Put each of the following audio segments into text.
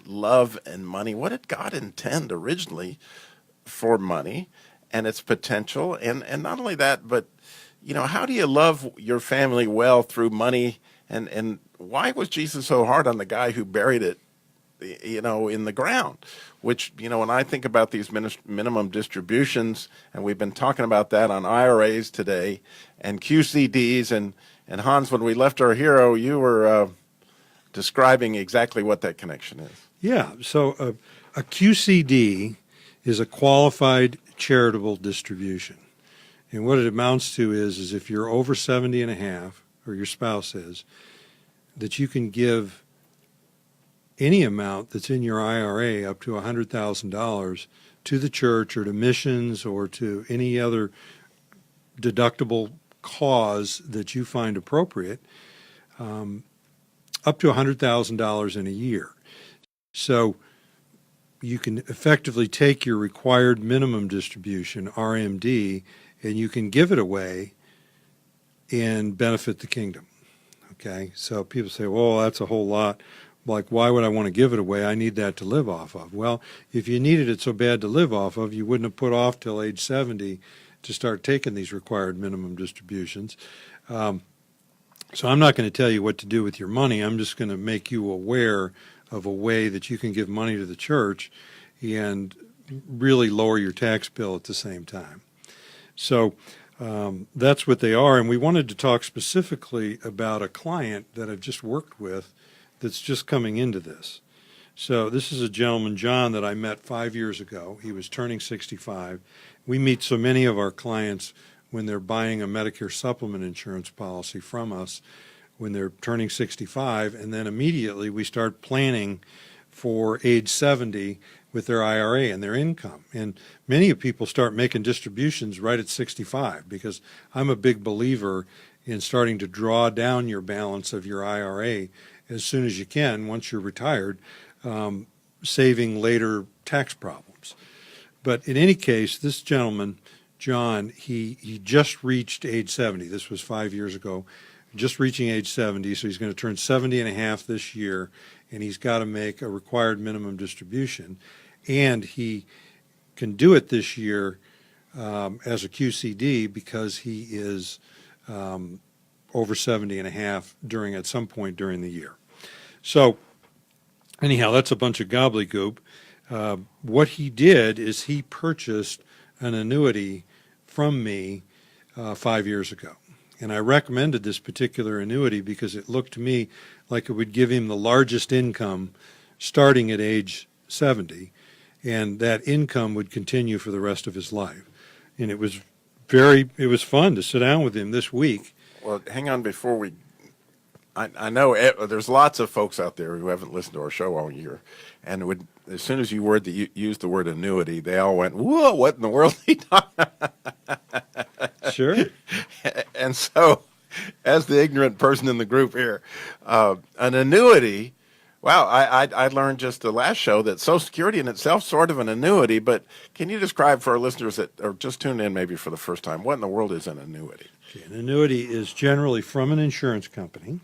love and money. What did God intend originally for money and its potential? And not only that, but how do you love your family well through money? And why was Jesus so hard on the guy who buried it, in the ground? Which, when I think about these minimum distributions, and we've been talking about that on IRAs today and QCDs, and Hans, when we left our hero, you were describing exactly what that connection is. Yeah, so a QCD is a qualified charitable distribution. And what it amounts to is if you're over 70 and a half, or your spouse is, that you can give any amount that's in your IRA up to $100,000 to the church or to missions or to any other deductible cause that you find appropriate, up to $100,000 in a year. So you can effectively take your required minimum distribution, RMD, and you can give it away and benefit the kingdom. Okay, so people say, well, that's a whole lot. Like, why would I want to give it away? I need that to live off of. Well, if you needed it so bad to live off of, you wouldn't have put off till age 70 to start taking these required minimum distributions. So I'm not going to tell you what to do with your money. I'm just going to make you aware of a way that you can give money to the church and really lower your tax bill at the same time. So that's what they are. And we wanted to talk specifically about a client that I've just worked with that's just coming into this. So this is a gentleman, John, that I met 5 years ago. He was turning 65. We meet so many of our clients when they're buying a Medicare supplement insurance policy from us when they're turning 65, and then immediately we start planning for age 70 with their IRA and their income. And many of people start making distributions right at 65 because I'm a big believer in starting to draw down your balance of your IRA as soon as you can once you're retired, saving later tax problems. But in any case, this gentleman, John, he just reached age 70. This was 5 years ago, just reaching age 70. So he's going to turn 70 and a half this year, and he's got to make a required minimum distribution. And he can do it this year as a QCD because he is over 70 and a half at some point during the year. So anyhow, that's a bunch of gobbledygook. What he did is he purchased an annuity from me 5 years ago. And I recommended this particular annuity because it looked to me like it would give him the largest income starting at age 70, and that income would continue for the rest of his life. And it was fun to sit down with him this week. Well, hang on before we. I know there's lots of folks out there who haven't listened to our show all year, and as soon as you used the word annuity, they all went, "Whoa, what in the world?" Sure. And so, as the ignorant person in the group here, an annuity. Wow, I learned just the last show that Social Security in itself is sort of an annuity. But can you describe for our listeners that are just tuned in maybe for the first time, what in the world is an annuity? Okay, an annuity is generally from an insurance company,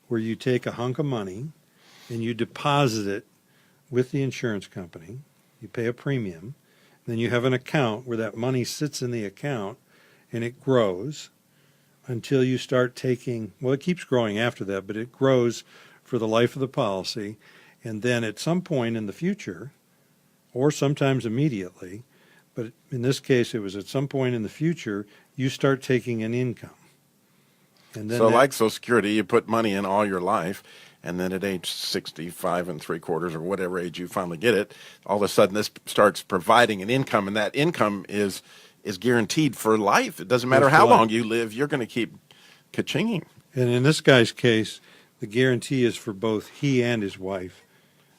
where you take a hunk of money and you deposit it with the insurance company. You pay a premium. Then you have an account where that money sits in the account and it grows until you start taking, well, it keeps growing after that, but it grows for the life of the policy. And then at some point in the future, or sometimes immediately, but in this case it was at some point in the future, you start taking an income. And then like Social Security, you put money in all your life, and then at age 65 and 3/4 or whatever age you finally get it, all of a sudden this starts providing an income, and that income is guaranteed for life. It doesn't matter how long you live, you're going to keep ka-chinging. And in this guy's case, the guarantee is for both he and his wife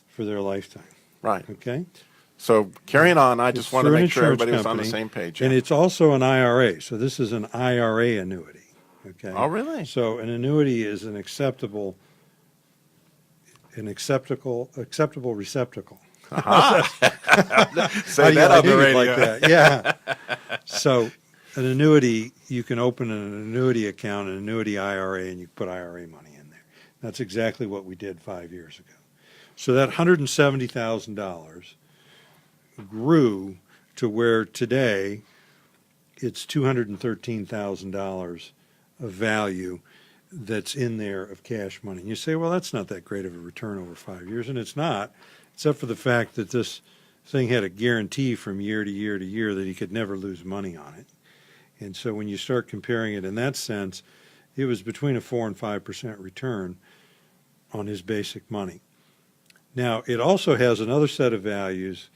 for their lifetime. Right. Okay? So carrying on, I just want to make sure everybody was on company, the same page. And it's also an IRA. So this is an IRA annuity. Okay. Oh, really? So an annuity is an acceptable receptacle. Say that on the radio. Like that. Yeah. So an annuity, you can open an annuity account, an annuity IRA, and you put IRA money in there. That's exactly what we did 5 years ago. So that $170,000 grew to where today it's $213,000 of value that's in there of cash money. And you say, well, that's not that great of a return over 5 years, and it's not, except for the fact that this thing had a guarantee from year to year to year that he could never lose money on it. And so when you start comparing it in that sense, it was between a 4 and 5% return on his basic money. Now, it also has another set of values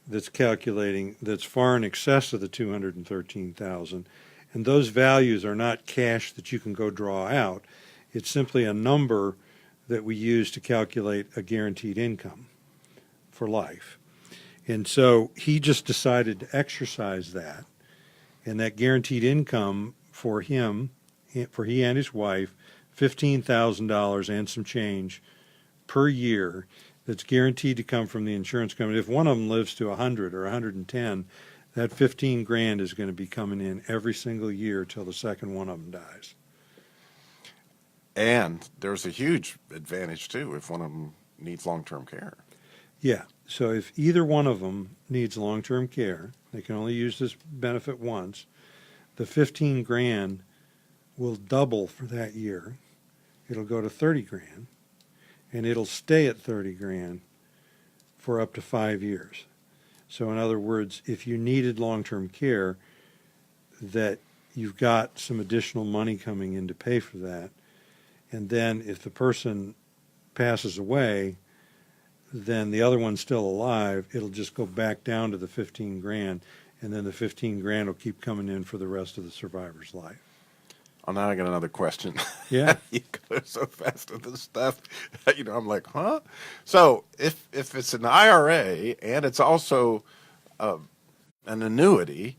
that's calculating that's far in excess of the 213,000, and those values are not cash that you can go draw out. It's simply a number that we use to calculate a guaranteed income for life. And so he just decided to exercise that, and that guaranteed income for him, for he and his wife, $15,000 and some change per year that's guaranteed to come from the insurance company. If one of them lives to 100 or 110, that 15 grand is going to be coming in every single year till the second one of them dies. And there's a huge advantage, too, if one of them needs long-term care. Yeah, so if either one of them needs long-term care, they can only use this benefit once, the 15 grand will double for that year. It'll go to 30 grand, and it'll stay at 30 grand for up to 5 years. So in other words, if you needed long-term care, that you've got some additional money coming in to pay for that. And then if the person passes away, then the other one's still alive, it'll just go back down to the 15 grand, and then the 15 grand will keep coming in for the rest of the survivor's life. Oh, now I got another question. Yeah. You go so fast with this stuff. I'm like, huh? So if it's an IRA and it's also an annuity,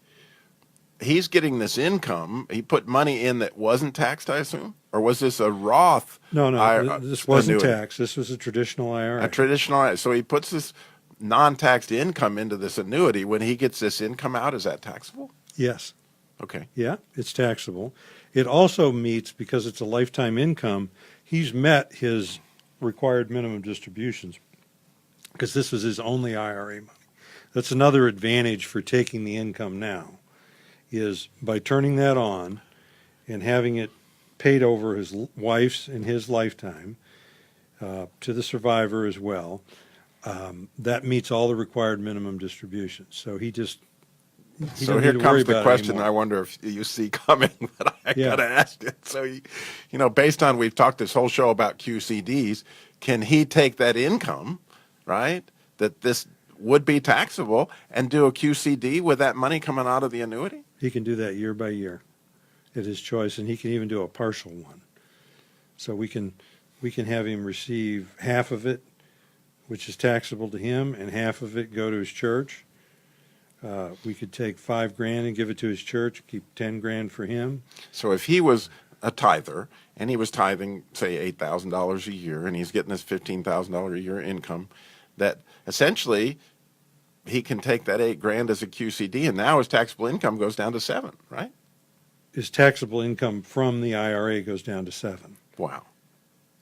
he's getting this income. He put money in that wasn't taxed, I assume? Or was this a Roth? No, this wasn't annuity? taxed. This was a traditional IRA. A traditional IRA. So he puts this non-taxed income into this annuity. When he gets this income out, is that taxable? Yes. Okay. Yeah, it's taxable. It also meets, because it's a lifetime income, he's met his required minimum distributions because this was his only IRA money. That's another advantage for taking the income now, is by turning that on and having it paid over his wife's in his lifetime to the survivor as well, that meets all the required minimum distributions. So he So here comes the question I wonder if you see coming that I got to ask it. So, based on we've talked this whole show about QCDs, can he take that income, right, that this would be taxable, and do a QCD with that money coming out of the annuity? He can do that year by year at his choice, and he can even do a partial one. So we can have him receive half of it, which is taxable to him, and half of it go to his church. We could take $5 grand and give it to his church, keep 10 grand for him. So if he was a tither and he was tithing, say, $8,000 a year, and he's getting this $15,000 a year income, that essentially he can take that 8 grand as a QCD, and now his taxable income goes down to 7, right? His taxable income from the IRA goes down to 7. Wow.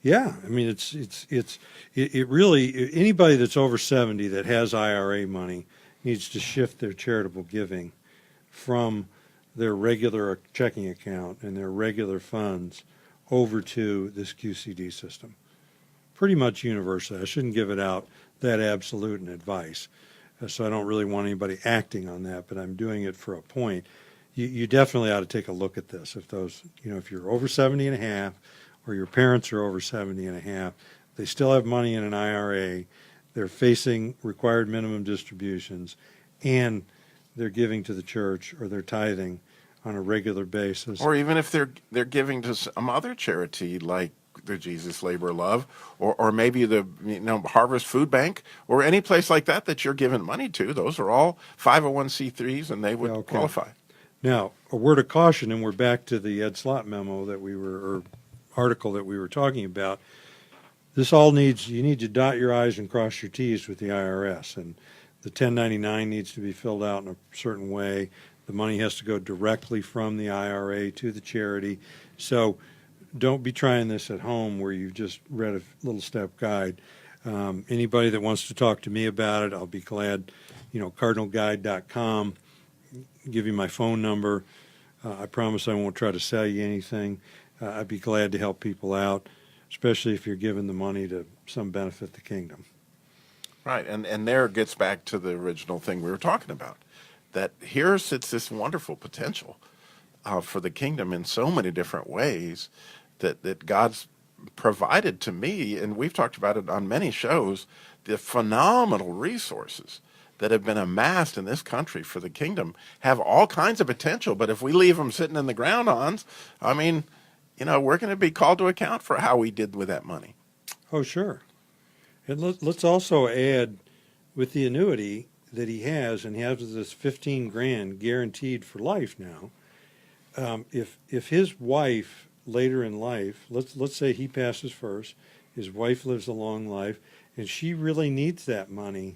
Yeah, I mean it really, anybody that's over 70 that has IRA money needs to shift their charitable giving from their regular checking account and their regular funds over to this QCD system. Pretty much universally. I shouldn't give it out that absolute in advice, so I don't really want anybody acting on that, but I'm doing it for a point. You definitely ought to take a look at this. If you're over 70 and a half, or your parents are over 70 and a half, they still have money in an IRA, they're facing required minimum distributions, and they're giving to the church or they're tithing on a regular basis. Or even if they're giving to some other charity like the Jesus Labor Love, or maybe the Harvest Food Bank, or any place like that you're giving money to. Those are all 501c3s, and they would qualify. Now, a word of caution, and we're back to the Ed Slott memo or article that we were talking about. This all you need to dot your I's and cross your T's with the IRS, and the 1099 needs to be filled out in a certain way. The money has to go directly from the IRA to the charity. So don't be trying this at home where you've just read a little step guide. Anybody that wants to talk to me about it, I'll be glad. cardinalguide.com, give you my phone number. I promise I won't try to sell you anything. I'd be glad to help people out, especially if you're giving the money to some benefit the kingdom. Right, and there it gets back to the original thing we were talking about, that here sits this wonderful potential for the kingdom in so many different ways that God's provided to me, and we've talked about it on many shows, the phenomenal resources that have been amassed in this country for the kingdom have all kinds of potential, but if we leave them sitting in the ground, Hans, I mean, we're going to be called to account for how we did with that money. Oh, sure. And let's also add, with the annuity that he has, and he has this 15 grand guaranteed for life now, if his wife later in life, let's say he passes first, his wife lives a long life, and she really needs that money,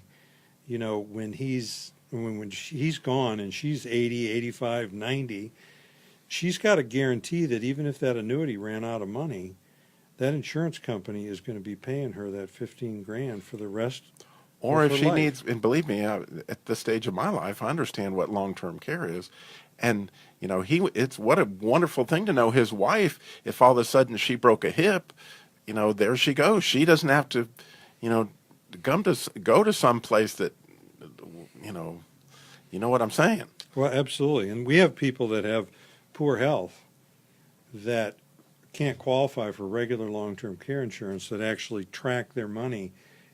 when he's gone and she's 80, 85, 90, she's got a guarantee that even if that annuity ran out of money, that insurance company is going to be paying her that 15 grand for the rest or of if her she life. needs, and believe me, at this stage of my life, I understand what long-term care is. And, it's what a wonderful thing to know his wife, if all of a sudden she broke a hip, there she goes. She doesn't have to, go to some place that, you know what I'm saying. Well, absolutely. And we have people that have poor health that can't qualify for regular long-term care insurance that actually track their money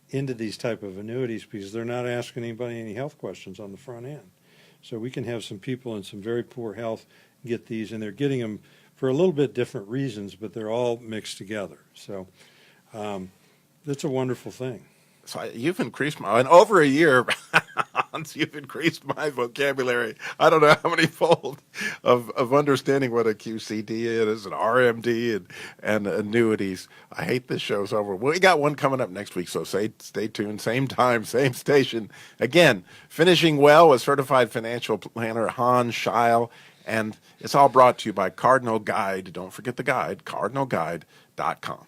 into these type of annuities because they're not asking anybody any health questions on the front end. So we can have some people in some very poor health get these, and they're getting them for a little bit different reasons, but they're all mixed together. So that's a wonderful thing. So you've increased in over a year, Hans, you've increased my vocabulary. I don't know how many fold of understanding what a QCD is, an RMD, and annuities. I hate this show's over. We got one coming up next week, so stay tuned. Same time, same station. Again, finishing well with certified financial planner Hans Scheil, and it's all brought to you by Cardinal Guide. Don't forget the guide, cardinalguide.com.